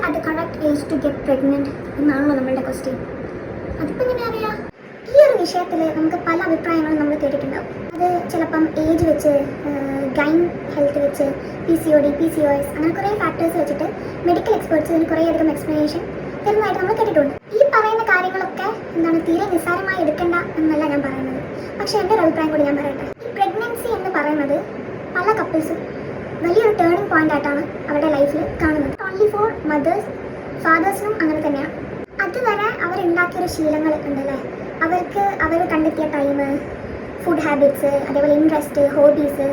at the correct age to get pregnant എന്നാണല്ലോ നമ്മളുടെ question. അതിപ്പോൾ എങ്ങനെ അറിയാം? ഈ ഒരു വിഷയത്തിൽ നമുക്ക് പല അഭിപ്രായങ്ങളും നമ്മൾ കേട്ടിട്ടുണ്ടാവും. അത് ചിലപ്പം ഏജ് വെച്ച്, ഗൈൻ ഹെൽത്ത് വെച്ച്, PCOD, PCOS അങ്ങനെ കുറേ ഫാക്ടേഴ്സ് വെച്ചിട്ട് മെഡിക്കൽ എക്സ്പേർട്സ് ഇതിന് കുറേയധികം എക്സ്പ്ലനേഷൻ തരുന്നതായിട്ട് നമ്മൾ കേട്ടിട്ടുണ്ട്. ഈ പറയുന്ന കാര്യങ്ങളൊക്കെ തീരെ നിസ്സാരമായി എടുക്കേണ്ട എന്നല്ല ഞാൻ പറയുന്നത്. പക്ഷേ എൻ്റെ ഒരു അഭിപ്രായം കൂടി ഞാൻ പറയട്ടെ. ഈ പ്രഗ്നൻസി എന്ന് പറയുന്നത് പല കപ്പിൾസും വലിയൊരു ടേണിംഗ് പോയിന്റ് ആയിട്ടാണ് അവരുടെ ലൈഫിൽ കാണുന്നത്. ഓൺലി ഫോർ മദേഴ്സ്, ഫാദേഴ്സിനും അങ്ങനെ തന്നെയാണ്. അതുവരെ അവരുണ്ടാക്കിയൊരു ശീലങ്ങൾ ഉണ്ടല്ലേ, അവർ കണ്ടെത്തിയ ടൈം, ഫുഡ് ഹാബിറ്റ്സ്, അതേപോലെ ഇൻട്രസ്റ്റ്, ഹോബീസ്,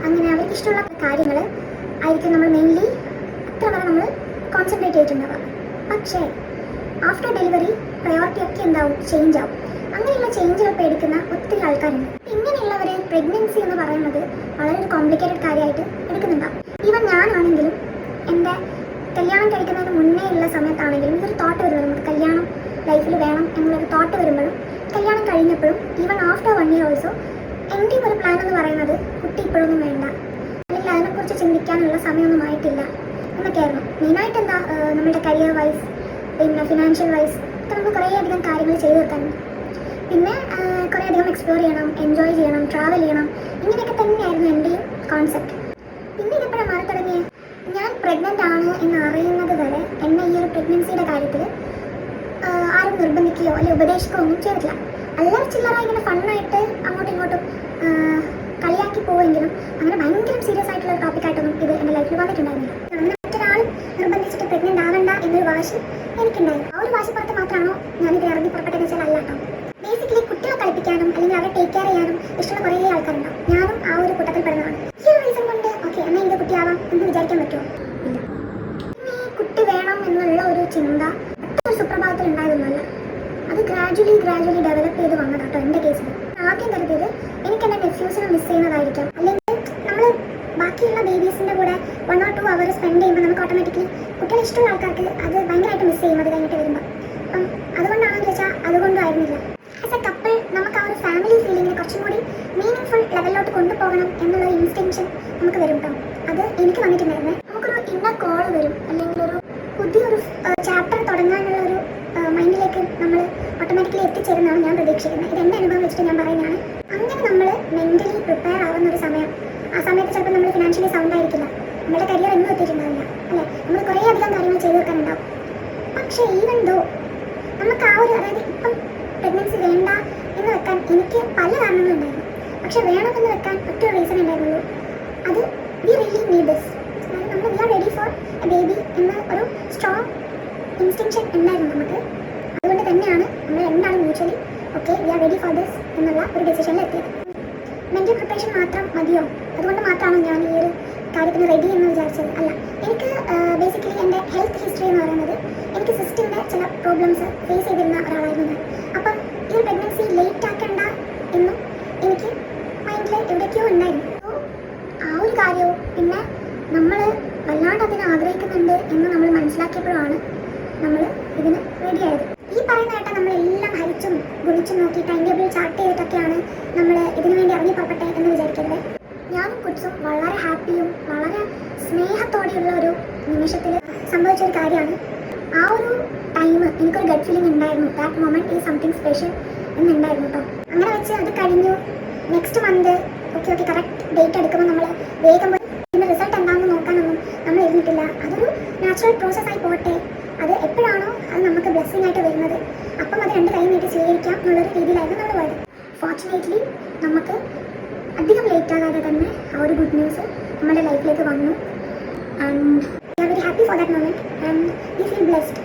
അങ്ങനെ അവർക്ക് ഇഷ്ടമുള്ള കാര്യങ്ങൾ ആയിരിക്കും നമ്മൾ മെയിൻലി അത്ര വരെ നമ്മൾ കോൺസെൻട്രേറ്റ് ചെയ്തിട്ടുണ്ടാവുക. പക്ഷേ ആഫ്റ്റർ ഡെലിവറി പ്രയോറിറ്റി ഒക്കെ എന്താവും, ചേഞ്ച് ആവും. അങ്ങനെയുള്ള ചേഞ്ചുകൾ പേടിക്കുന്ന ഒത്തിരി ആൾക്കാരുണ്ട്. ഇങ്ങനെയുള്ളവർ പ്രഗ്നൻസി എന്ന് പറയുന്നത് വളരെ ഒരു കോംപ്ലിക്കേറ്റഡ് കാര്യമായിട്ട് എടുക്കുന്നുണ്ടാവും. ഈവൻ ഞാനാണെങ്കിലും എൻ്റെ കല്യാണം കഴിക്കുന്നതിന് മുന്നേ ഉള്ള സമയത്താണെങ്കിലും ഇതൊരു തോട്ട് വരുമ്പോൾ, നമുക്ക് കല്യാണം ലൈഫിൽ വേണം എന്നുള്ളൊരു തോട്ട് വരുമ്പോഴും കല്യാണം കഴിഞ്ഞപ്പോഴും ഈവൻ ആഫ്റ്റർ 1 year ഓൾസോ എൻ്റെ ഒരു പ്ലാൻ എന്ന് പറയുന്നത് കുട്ടി ഇപ്പോഴൊന്നും വേണ്ട, അല്ലെങ്കിൽ അതിനെക്കുറിച്ച് ചിന്തിക്കാനുള്ള സമയമൊന്നും ആയിട്ടില്ല എന്നൊക്കെയായിരുന്നു. മെയിനായിട്ട് എന്താ, നമ്മുടെ കരിയർ വൈസ്, പിന്നെ ഫിനാൻഷ്യൽ വൈസ് ഒക്കെ നമുക്ക് കുറേയധികം കാര്യങ്ങൾ ചെയ്തു തീർക്കാനുണ്ട്. പിന്നെ കുറേയധികം എക്സ്പ്ലോർ ചെയ്യണം, എൻജോയ് ചെയ്യണം, ട്രാവൽ ചെയ്യണം, ഇങ്ങനെയൊക്കെ തന്നെയായിരുന്നു എൻ്റെയും കോൺസെപ്റ്റ്. പിന്നെ ഇതിപ്പോഴും മാറി തുടങ്ങിയ ഞാൻ പ്രഗ്നൻ്റ് ആണ് എന്ന് അറിയുന്നത് വരെ എന്നെ ഈ ഒരു പ്രഗ്നൻസിയുടെ കാര്യത്തിൽ ആരും നിർബന്ധിക്കുകയോ അല്ലെങ്കിൽ ഉപദേശിക്കുകയോ ഒന്നും ചെയ്തിട്ടില്ല. അല്ലറ ചില്ലറ ഇങ്ങനെ ഫണ്ണായിട്ട് അങ്ങോട്ടും ഇങ്ങോട്ടും കളിയാക്കി പോവുമെങ്കിലും അങ്ങനെ ഭയങ്കര സീരിയസ് ആയിട്ടുള്ള ഒരു ടോപ്പിക്കായിട്ടൊന്നും ഇത് എൻ്റെ ലൈഫിൽ വന്നിട്ടുണ്ടായിരുന്നില്ല. അങ്ങനെ മറ്റൊരാൾ നിർബന്ധിച്ചിട്ട് പ്രഗ്നൻ്റ് ആകണ്ട എന്നൊരു വാശി എനിക്കുണ്ടായിരുന്നു. ആ ഒരു വാശിപ്പുറത്ത് മാത്രമാണോ ഞാനിത് ഇറങ്ങി പുറപ്പെട്ടതെന്ന് വെച്ചാൽ അല്ല കേട്ടോ. ബേസിക്കലി കുട്ടികളെ കളിപ്പിക്കാനും അല്ലെങ്കിൽ അവരെ ടേക്ക് കെയർ ചെയ്യാനും ഇഷ്ടമുള്ള കുറേ ആൾക്കാരുണ്ടാവും. ഞാനും ആ ഒരു കൂട്ടത്തിൽ പെടുന്നതാണ്. ഈ ഒരു റീസൺ കൊണ്ട് ഓക്കെ എന്നാൽ എൻ്റെ കുട്ടിയാവാം എന്ന് വിചാരിക്കാൻ പറ്റുമോ? ഇല്ല. ഈ കുട്ടി വേണം എന്നുള്ള ഒരു ചിന്ത ഒരു സുപ്രഭാതത്തിൽ ഉണ്ടായതൊന്നുമല്ല. അത് ഗ്രാജുവലി ഡെവലപ്പ് ചെയ്ത് വന്നതാട്ടോ എൻ്റെ കേസിൽ. ആദ്യം കരുതിയത് എനിക്ക് എൻ്റെ നെഫ്യൂസിനെ മിസ് ചെയ്യുന്നതായിരിക്കാം, അല്ലെങ്കിൽ നമ്മൾ ബാക്കിയുള്ള ബേബീസിൻ്റെ കൂടെ 1 or 2 hours സ്പെൻഡ് ചെയ്യുമ്പോൾ നമുക്ക് ഓട്ടോമാറ്റിക്കലി കുട്ടികളെ ഇഷ്ടമുള്ള ആൾക്കാർക്ക് അത് ഭയങ്കരമായിട്ട് മിസ് ചെയ്യും അത് കഴിഞ്ഞിട്ട് വരുമ്പോൾ. അപ്പം അതുകൊണ്ടാണെന്ന് ചോദിച്ചാൽ അതുകൊണ്ടായിരുന്നില്ല. ആസ് എ കപ്പിൾ നമുക്ക് ആ ഒരു ഫാമിലി ഫീലിംഗിനെ കുറച്ചും കൂടി മീനിങ് ഫുൾ ലെവലിലോട്ട് കൊണ്ടുപോകണം എന്നുള്ള ഒരു ഇൻസ്റ്റൻഷൻ നമുക്ക് വരും കേട്ടോ. അത് എനിക്ക് വന്നിട്ടുണ്ടായിരുന്നേ. നമുക്കൊരു ഇന്നർ കോൾ വരും, അല്ലെങ്കിൽ ഒരു പുതിയൊരു ചാപ്റ്റർ തുടങ്ങാനുള്ള ഒരു മൈൻഡിലേക്ക് നമ്മൾ ഓട്ടോമാറ്റിക്കലി എത്തിച്ചേരുന്നതാണ് ഞാൻ പ്രതീക്ഷിക്കുന്നത്. ഇത് എൻ്റെ അനുഭവം വെച്ചിട്ട് ഞാൻ പറയുന്നതാണ്. അങ്ങനെ നമ്മൾ മെൻ്റലി പ്രിപ്പയർ ആവുന്ന ഒരു സമയം, ആ സമയത്ത് ചിലപ്പോൾ നമ്മൾ ഫിനാൻഷ്യലി സൗണ്ട് ആയിരിക്കില്ല, നമ്മുടെ കരിയർ എന്നും എത്തിയിട്ടുണ്ടാവില്ല, അല്ലേ, നമ്മൾ കുറേ അധികം കാര്യങ്ങൾ ചെയ്തു തീർക്കാനുണ്ടാവും. പക്ഷേ ഈവൻ ദോ നമുക്ക് ആ ഒരു, അതായത് ഇപ്പം പ്രഗ്നൻസി വേണ്ട എന്ന് വെക്കാൻ എനിക്ക് പല കാരണങ്ങളുണ്ടായിരുന്നു. പക്ഷെ വേണമെന്ന് വെക്കാൻ ഒറ്റ റീസൺ ഉണ്ടായിരുന്നുള്ളൂ. അത് വി റിയലി നീഡ് ദിസ്, അതായത് നമ്മൾ we are ready for a baby എന്ന ഒരു സ്ട്രോങ് ഇൻസ്റ്റിങ്ഷൻ ഉണ്ടായിരുന്നു നമുക്ക്. അതുകൊണ്ട് തന്നെയാണ് നമ്മൾ രണ്ടാളും mutually okay we are ready for this എന്നുള്ള ഒരു ഡിസിഷനിൽ എത്തിയത്. മെൻ്റൽ പ്രിപ്പറേഷൻ മാത്രം മതിയോ? അതുകൊണ്ട് മാത്രമാണോ ഞാൻ ഈ ഒരു കാര്യത്തിന് റെഡി എന്ന് വിചാരിച്ചത്? അല്ല. എനിക്ക് ബേസിക്കലി എൻ്റെ ഹെൽത്ത് ഹിസ്റ്ററി എന്ന് പറയുന്നത് എനിക്ക് സിസ്റ്റിൻ്റെ ചില പ്രോബ്ലംസ് ഫേസ് ചെയ്തിരുന്ന ഒരാളായിരുന്നു ഞാൻ. അപ്പം ഈ ഒരു പ്രഗ്നൻസി ലേറ്റ് ആക്കണ്ട എന്നും എനിക്ക് മൈൻഡിൽ എവിടേക്കോ ഉണ്ടായിരുന്നു. അപ്പോൾ ആ ഒരു കാര്യവും പിന്നെ നമ്മൾ വല്ലാണ്ട് അതിനെ ആഗ്രഹിക്കുന്നുണ്ട് എന്ന് നമ്മൾ മനസ്സിലാക്കിയപ്പോഴാണ് നമ്മൾ ഇതിന് റെഡിയായത്. ഈ പറയുന്ന കേട്ടാൽ നമ്മളെല്ലാം ഹരിച്ചും ഗുണിച്ചും നോക്കി ടൈം ടേബിൾ ചാർട്ട് ചെയ്തിട്ടൊക്കെയാണ് നമ്മൾ ഇതിനു വേണ്ടി ഇറങ്ങി പുറപ്പെട്ടെ എന്ന് വിചാരിക്കരുത്. ഞാനും കുറിച്ചും വളരെ ഹാപ്പിയും വളരെ സ്നേഹത്തോടെയുള്ള ഒരു നിമിഷത്തിൽ സംഭവിച്ചൊരു കാര്യമാണ്. ആ ഒരു ടൈം എനിക്കൊരു ഗട്ട് ഫീലിംഗ് ഉണ്ടായിരുന്നു. That moment is something special എന്നുണ്ടായിരുന്നു കേട്ടോ. അങ്ങനെ വെച്ച് അത് കഴിഞ്ഞു. Next month okay correct date എടുക്കുമ്പോൾ നമ്മൾ വേഗം പോയി ഇതിൻ്റെ റിസൾട്ട് എന്താണെന്ന് നോക്കാനൊന്നും നമ്മൾ ഇരുന്നിട്ടില്ല. അതൊരു നാച്ചുറൽ പ്രോസസ്സായി പോകട്ടെ, അത് എപ്പോഴാണോ അത് നമുക്ക് ബ്ലെസ്സിങ് ആയിട്ട് വരുന്നത് അപ്പം അത് 2 കൈ നീട്ടി സ്വീകരിക്കാം എന്നുള്ളൊരു രീതിയിലായിരുന്നു നമ്മൾ പോയത്. ഫോർച്ചുനേറ്റ്ലി നമുക്ക് അധികം ലേറ്റ് ആകാതെ തന്നെ ആ ഒരു ഗുഡ് ന്യൂസ് നമ്മുടെ ലൈഫിലേക്ക് വന്നു. And we are very happy for that moment and we feel blessed.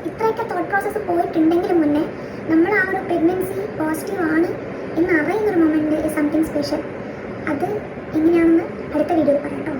ഇത്രയൊക്കെ തോട്ട് പ്രോസസ്സ് പോയിട്ടുണ്ടെങ്കിലും മുന്നേ നമ്മൾ ആ ഒരു പ്രഗ്നൻസി പോസിറ്റീവ് ആണ് എന്ന് അറിയുന്നൊരു മൊമെൻറ്റ് ഈസ് സംതിങ് സ്പെഷ്യൽ. അത് എങ്ങനെയാണെന്ന് അടുത്ത വീഡിയോയിൽ പറയാം.